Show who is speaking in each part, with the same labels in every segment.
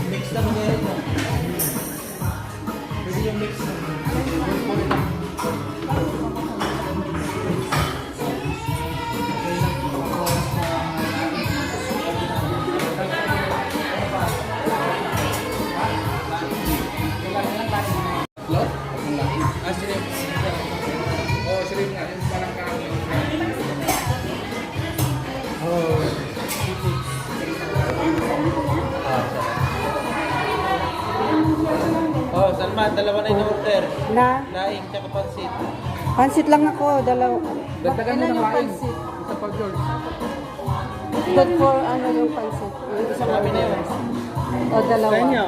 Speaker 1: Mix na mag-ahead na. Pwede yung mix na.
Speaker 2: Lot? Ah, shrimp. Oh, shrimp nga. Yung parang kami.
Speaker 1: Oh. Oh, Salman, dalawa na yung order.
Speaker 3: Na?
Speaker 1: Laing, tsaka pansit.
Speaker 3: Pansit lang ako, dalaw.
Speaker 2: Dagdagan mo
Speaker 3: Ilan
Speaker 2: ng
Speaker 3: yung
Speaker 2: laing.
Speaker 3: pansit?
Speaker 2: Isa pa, George.
Speaker 3: Good for ano yung pansit? Yung isang
Speaker 1: Marami na yun.
Speaker 3: O dalawa.
Speaker 1: Sa inyo?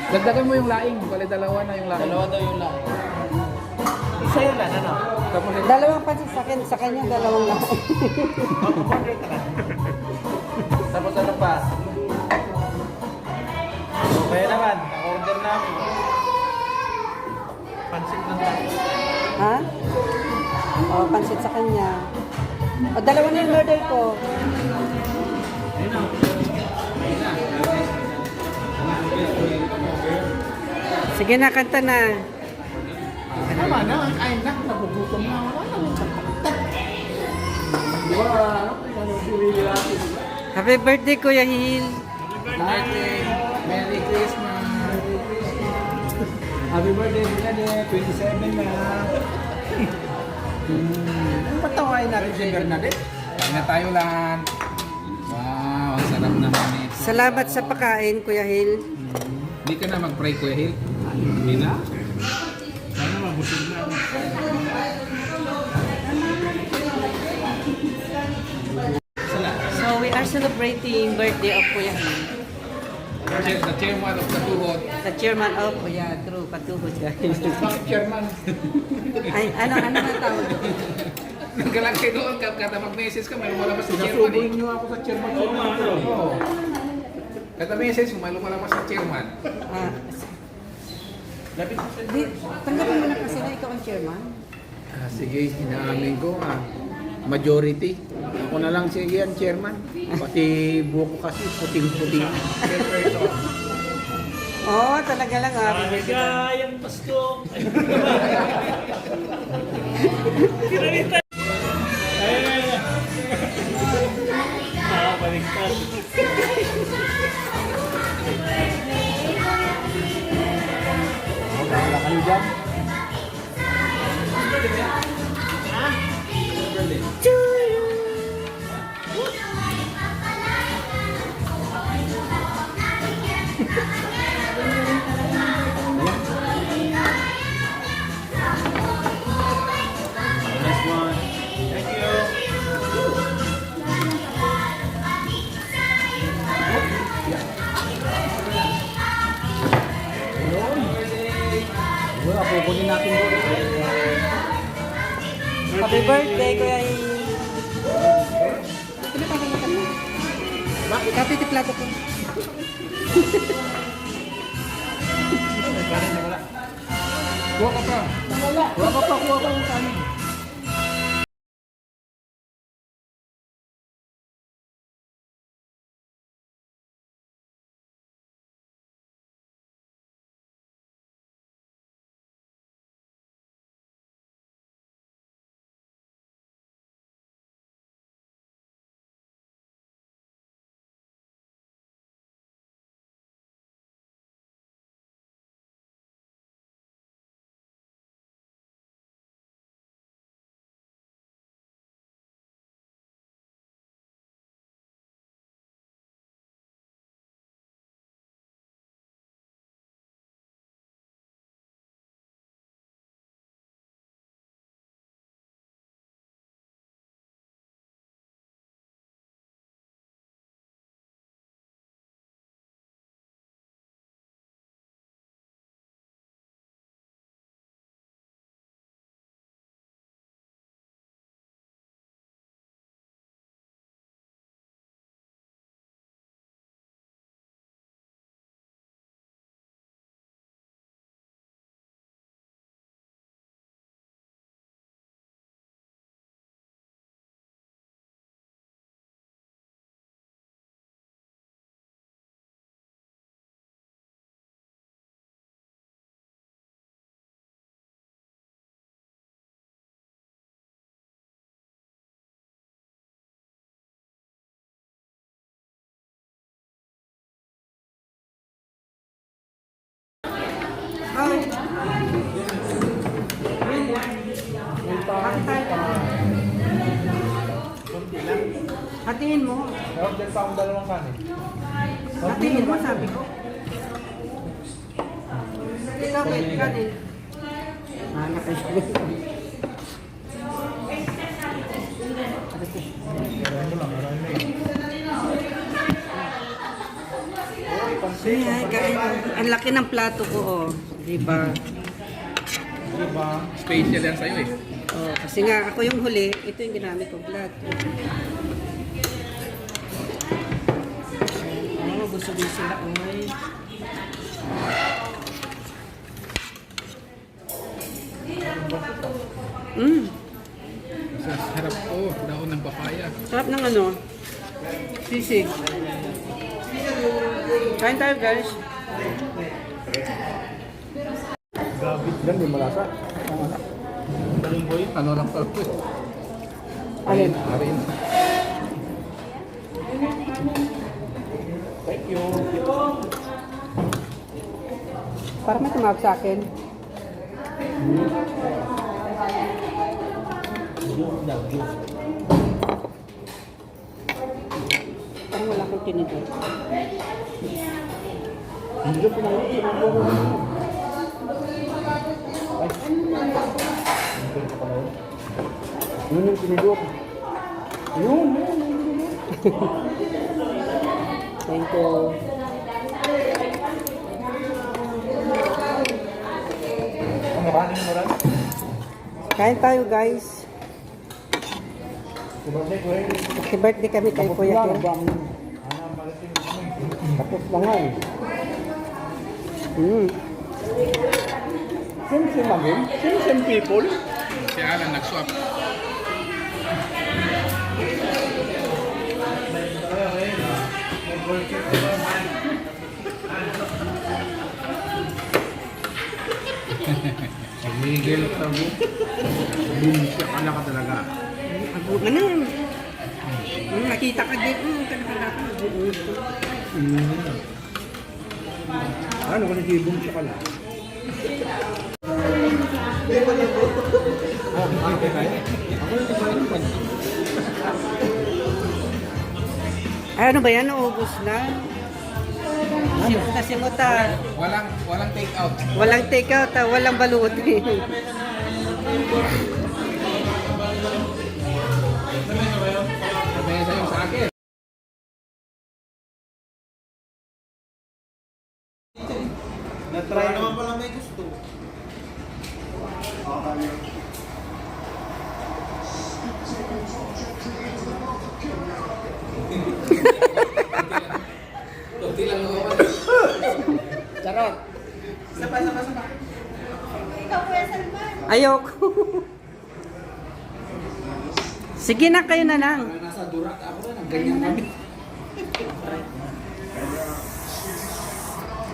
Speaker 2: Dagdagan mo yung laing. Bali, dalawa na yung laing.
Speaker 1: Dalawa daw yung laing. Isa yun lang, ano?
Speaker 2: Tapos,
Speaker 3: Dalawang pansit sa kanya dalawang lang.
Speaker 1: Mag-order ka na. Tapos ano pa? Kaya naman, order namin. Pansit lang tayo.
Speaker 3: Ha? O, pansit sa kanya. O, dalawa na yung order ko. Sige na, kanta na.
Speaker 2: tama na. Ay, nak. Nagugutom na. Wala na. Di ba, ano, pinili natin.
Speaker 3: Happy birthday, Kuya Hil.
Speaker 2: Birthday. Merry Christmas.
Speaker 1: Happy birthday, Bernade. 27 na.
Speaker 2: Ang patawain natin si Bernadette. Kain na tayo lang. Wow, ang sarap naman ito.
Speaker 3: Salamat sa pagkain, Kuya Hil.
Speaker 2: Hindi ka na mag-pray, Kuya Hill? Hindi na? Sana mabusog na.
Speaker 3: So, we are celebrating birthday of Kuya Hil.
Speaker 2: The chairman of the Tuhod.
Speaker 3: The chairman of, yeah, true, katuhod guys.
Speaker 2: Bakit chairman?
Speaker 3: Ay, ano na tawag doon?
Speaker 2: Nagkalagay doon, kada mag-message ka, may lumalabas sa chairman eh.
Speaker 1: niyo ako sa chairman.
Speaker 2: Oo. Kada message mo, may lumalabas sa chairman.
Speaker 3: Ah, di, tanggapin mo na kasi na ikaw ang chairman.
Speaker 2: Ah, sige, inaamin ko. Majority. Ako na lang sige ang chairman. Pati buhok ko kasi puting-puting.
Speaker 3: Oo, talaga lang ah.
Speaker 1: Maligayang Pasko. Kinalita. Ayun. Baligtad.
Speaker 2: Wala kayo dyan.
Speaker 1: Next one. Thank you.
Speaker 2: Wala, pupunin natin doon.
Speaker 3: Happy birthday, Kuya Hil. Bakit? Happy tiplato ko.
Speaker 2: Kuha ka pa. Kuha ka pa, kuha ka yung kanin.
Speaker 3: Lakihin mo.
Speaker 1: Order pa akong dalawang kanin.
Speaker 3: Lakihin mo, sabi ko. Ikaw, wait, kanin. Lakihin mo. Ay, guys, ang laki ng plato ko, oh. Diba?
Speaker 1: Diba?
Speaker 2: Special yan sa'yo eh.
Speaker 3: Oh, kasi nga, ako yung huli, ito yung ginamit kong plato. Oh, gusto din sila, oy.
Speaker 2: Sarap po, daon ng papaya.
Speaker 3: Sarap ng ano? Sisig. Kain tayo, guys.
Speaker 1: Gabit lang, di malasa. Daling boy.
Speaker 2: Ano lang sarap po eh.
Speaker 3: Alin?
Speaker 2: Arin.
Speaker 1: Thank you.
Speaker 3: Para may tumawag sa akin. Parang wala akong tinidor.
Speaker 1: Hindi po na yun. Yun yung tinidor. Yun.
Speaker 3: Thank you.
Speaker 1: Ang maraming mo rin.
Speaker 3: Kain tayo, guys.
Speaker 1: Birthday ko eh.
Speaker 3: Happy birthday kami kay Kuya Kim.
Speaker 1: Tapos na nga eh. Same again? Same people?
Speaker 2: Si Alan nag-swap. Miguel Tabo. Bumisya ka na ka talaga.
Speaker 3: Abo na na. Nakita ka din. Kanaka-naka.
Speaker 1: Ano ka nagibong siya ka lang?
Speaker 3: Ay, ano ba yan? Naubos na. Simot na simot ah.
Speaker 2: Walang take out.
Speaker 3: Walang take out ah. Walang baluti.
Speaker 2: Sabi sa'yo sa akin.
Speaker 1: Na-try naman pala may gusto.
Speaker 2: Kunti lang ako.
Speaker 1: Charot.
Speaker 3: Ayoko. Sige na, kayo na lang.
Speaker 2: Nasa durak ako na, ganyan kami.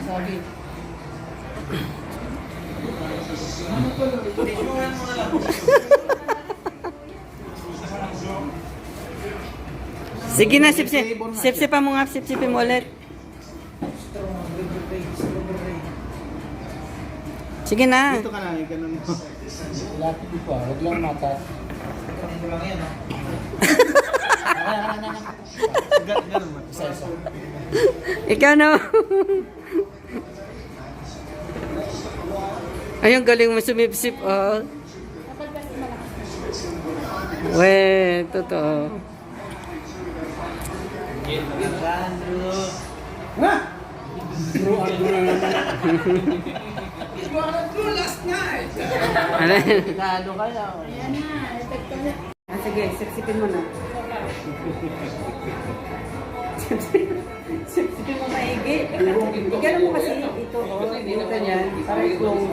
Speaker 2: Sabi.
Speaker 3: Sige na, sip-sip. Sip-sipan mo nga, sip-sipin mo ulit. Sige na.
Speaker 1: Dito ka na, ganun mo. Lapit di pa, wag lang mata. Ganun mo, isa-isa.
Speaker 3: Ikaw na. Ayun, galing mo sumipsip, oh. Weh, totoo.
Speaker 1: Ha?
Speaker 3: Ano?
Speaker 1: Nalo ka na.
Speaker 3: Ah, sige, sipsipin mo na. Sipsipin mo maigi. Igano mo kasi ito, oh. Ito niyan. Para close.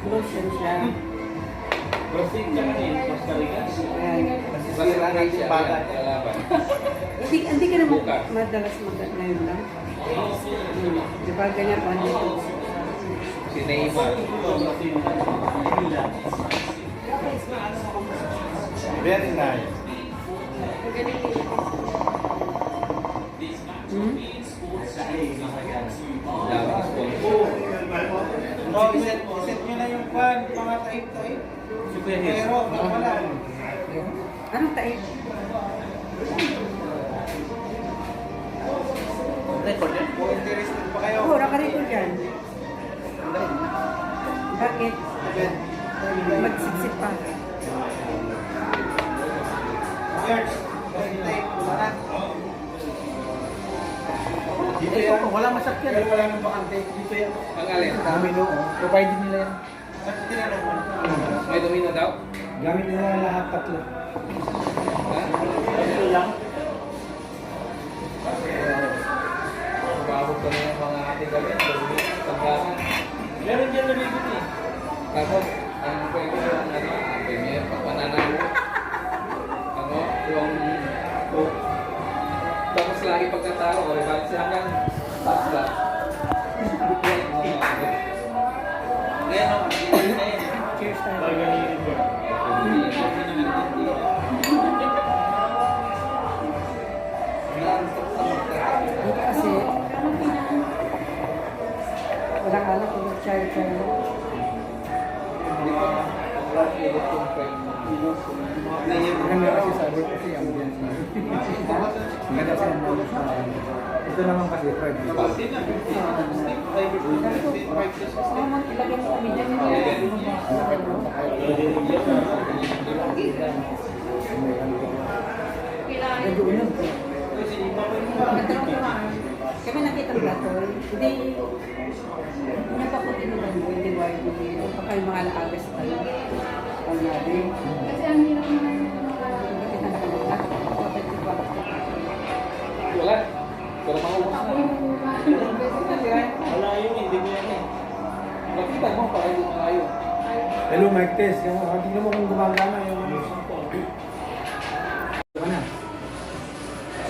Speaker 3: Close yan siya. Ayan. Hindi ka naman madalas ngayon lang. Diba ganyan pa dito?
Speaker 2: Si Neymar.
Speaker 1: Very nice. Oh, iset nyo na yung kwan, pangataip-taip. Superhero, wala.
Speaker 3: Anong tayo?
Speaker 1: pa kayo.
Speaker 3: Oo, naka-record yan. Bakit? Magsiksik pa.
Speaker 1: Dito yan. Wala masakyan. Pero wala nang bakante. Dito yan.
Speaker 2: Ang alin?
Speaker 1: Domino. Provided nila yan.
Speaker 2: May domino daw?
Speaker 1: Gamit nila lahat tatlo.
Speaker 2: Ha?
Speaker 1: Ito lang.
Speaker 2: Babog kami ng mga ating gabi. Tanggalan.
Speaker 1: Meron dyan nabibig eh.
Speaker 2: Tapos, ang pwede yung ano, ang premier, pagpananaw. Ano, yung coke. Tapos lagi pagkatao, o balik sila hanggang tapos.
Speaker 1: Ngayon ako, cheers tayo. Pagalirin ko.
Speaker 3: Dito kasi, walang alam kung mag-share-share mo.
Speaker 1: Maganda kasi sa work kasi ang ambience na. Maganda kasi ang ambience na. Ito naman kasi private.
Speaker 3: Sabi ko, ilagay mo kami dyan. Medyo unod. Kami nakita ng gatol. Hindi niya pa po tinulan mo. Hindi pa kayo mga nakagas tayo. Ang nabi.
Speaker 4: Kasi ang hirap naman yung mga
Speaker 3: Hindi kita nakalagak. Kapit ko pa.
Speaker 2: Wala. Pero maubos na.
Speaker 1: Wala yun, hindi mo yan eh.
Speaker 2: Makita mo para hindi malayo.
Speaker 1: Hello, mic test. Tingnan mo kung gumagana yung ano. Diba na?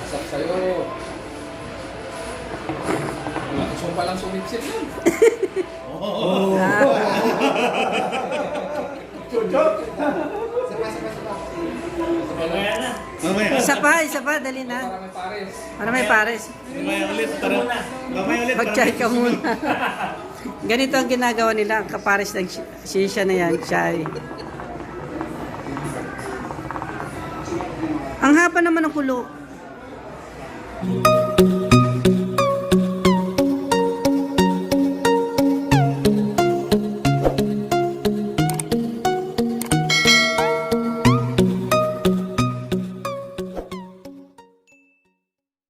Speaker 2: Saksak sa'yo. Gusto pa lang sumitsip yun.
Speaker 3: Isa pa, dali na.
Speaker 2: Para may pares.
Speaker 3: Para may pares.
Speaker 1: Mamaya ulit.
Speaker 3: Mag-chai ka muna. Ganito ang ginagawa nila, ang kapares ng shisha na yan, chai. Ang haba naman ng kulo.